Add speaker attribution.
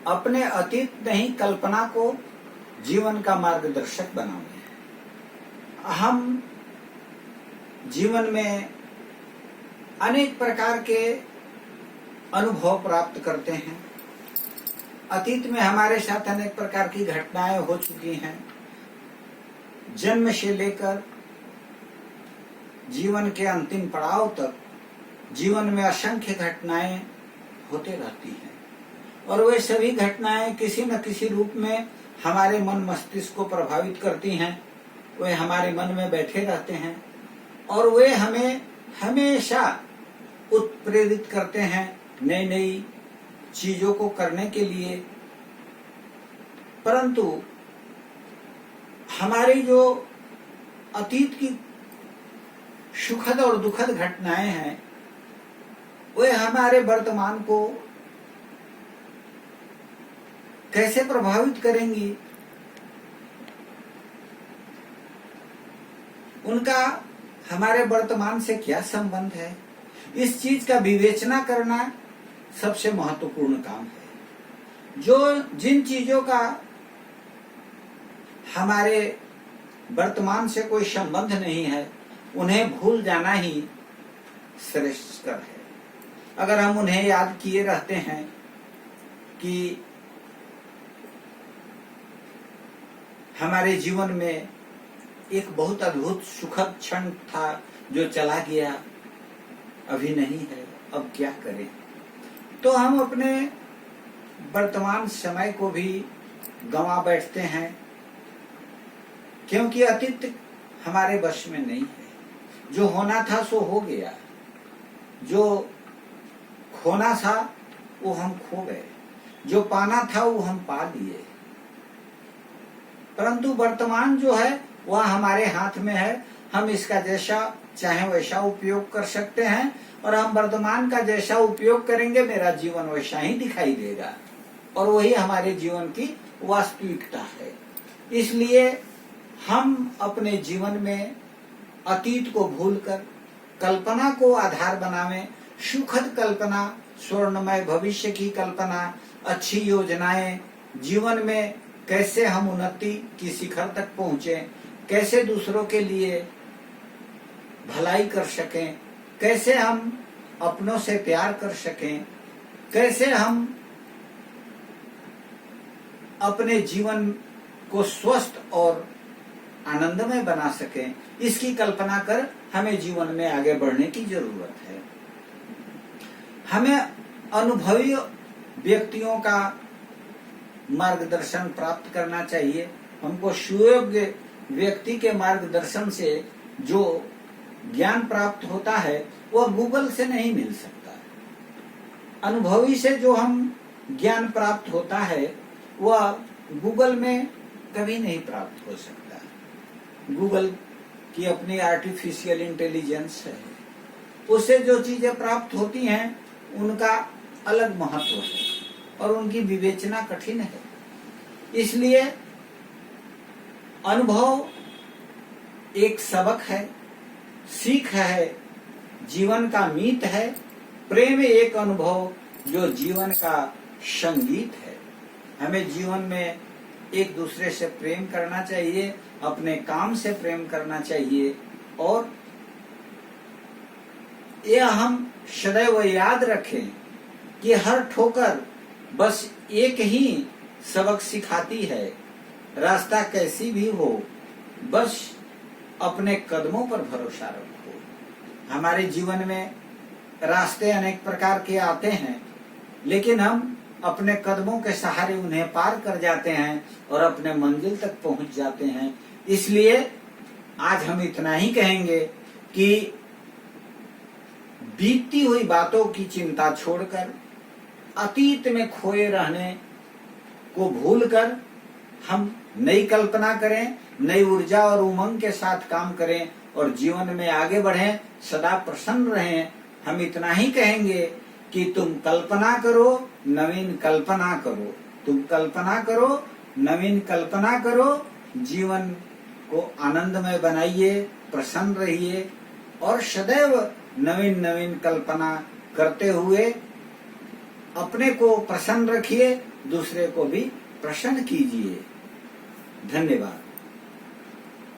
Speaker 1: अपने अतीत नहीं कल्पना को जीवन का मार्गदर्शक बनाओगे। हम जीवन में अनेक प्रकार के अनुभव प्राप्त करते हैं। अतीत में हमारे साथ अनेक प्रकार की घटनाएं हो चुकी हैं। जन्म से लेकर जीवन के अंतिम पड़ाव तक जीवन में असंख्य घटनाएं होते रहती हैं और वे सभी घटनाएं किसी न किसी रूप में हमारे मन मस्तिष्क को प्रभावित करती हैं। वे हमारे मन में बैठे रहते हैं और वे हमें हमेशा उत्प्रेरित करते हैं नई नई चीजों को करने के लिए। परंतु हमारी जो अतीत की सुखद और दुखद घटनाएं हैं वे हमारे वर्तमान को कैसे प्रभावित करेंगी, उनका हमारे वर्तमान से क्या संबंध है, इस चीज का विवेचना करना सबसे महत्वपूर्ण काम है। जो जिन चीजों का हमारे वर्तमान से कोई संबंध नहीं है उन्हें भूल जाना ही श्रेष्ठकर है। अगर हम उन्हें याद किए रहते हैं कि हमारे जीवन में एक बहुत अद्भुत सुखद क्षण था जो चला गया, अभी नहीं है, अब क्या करें, तो हम अपने वर्तमान समय को भी गंवा बैठते हैं, क्योंकि अतीत हमारे वश में नहीं है। जो होना था सो हो गया, जो खोना था वो हम खो गए, जो पाना था वो हम पा लिए। परंतु वर्तमान जो है वह हमारे हाथ में है। हम इसका जैसा चाहे वैसा उपयोग कर सकते हैं और हम वर्तमान का जैसा उपयोग करेंगे मेरा जीवन वैसा ही दिखाई देगा और वही हमारे जीवन की वास्तविकता है। इसलिए हम अपने जीवन में अतीत को भूलकर कल्पना को आधार बनावें। सुखद कल्पना, स्वर्णमय भविष्य की कल्पना, अच्छी योजनाएं, जीवन में कैसे हम उन्नति की शिखर तक पहुंचे, कैसे दूसरों के लिए भलाई कर सकें, कैसे हम अपनों से प्यार कर सकें, कैसे हम अपने जीवन को स्वस्थ और आनंदमय बना सकें, इसकी कल्पना कर हमें जीवन में आगे बढ़ने की जरूरत है। हमें अनुभवी व्यक्तियों का मार्गदर्शन प्राप्त करना चाहिए। हमको सुयोग्य व्यक्ति के मार्गदर्शन से जो ज्ञान प्राप्त होता है वह गूगल से नहीं मिल सकता। अनुभवी से जो हम ज्ञान प्राप्त होता है वह गूगल में कभी नहीं प्राप्त हो सकता। गूगल की अपनी आर्टिफिशियल इंटेलिजेंस है, उससे जो चीजें प्राप्त होती हैं उनका अलग महत्व है और उनकी विवेचना कठिन है। इसलिए अनुभव एक सबक है, सीख है, जीवन का मीत है। प्रेम एक अनुभव जो जीवन का संगीत है। हमें जीवन में एक दूसरे से प्रेम करना चाहिए, अपने काम से प्रेम करना चाहिए और यह हम सदैव याद रखें कि हर ठोकर बस एक ही सबक सिखाती है। रास्ता कैसी भी हो बस अपने कदमों पर भरोसा रखो। हमारे जीवन में रास्ते अनेक प्रकार के आते हैं लेकिन हम अपने कदमों के सहारे उन्हें पार कर जाते हैं और अपने मंजिल तक पहुंच जाते हैं। इसलिए आज हम इतना ही कहेंगे कि बीतती हुई बातों की चिंता छोड़कर अतीत में खोए रहने को भूलकर हम नई कल्पना करें, नई ऊर्जा और उमंग के साथ काम करें और जीवन में आगे बढ़ें, सदा प्रसन्न रहें। हम इतना ही कहेंगे कि तुम कल्पना करो, नवीन कल्पना करो, तुम कल्पना करो, नवीन कल्पना करो, जीवन को आनंदमय बनाइए, प्रसन्न रहिए और सदैव नवीन नवीन कल्पना करते हुए अपने को प्रसन्न रखिए, दूसरे को भी प्रसन्न कीजिए। धन्यवाद।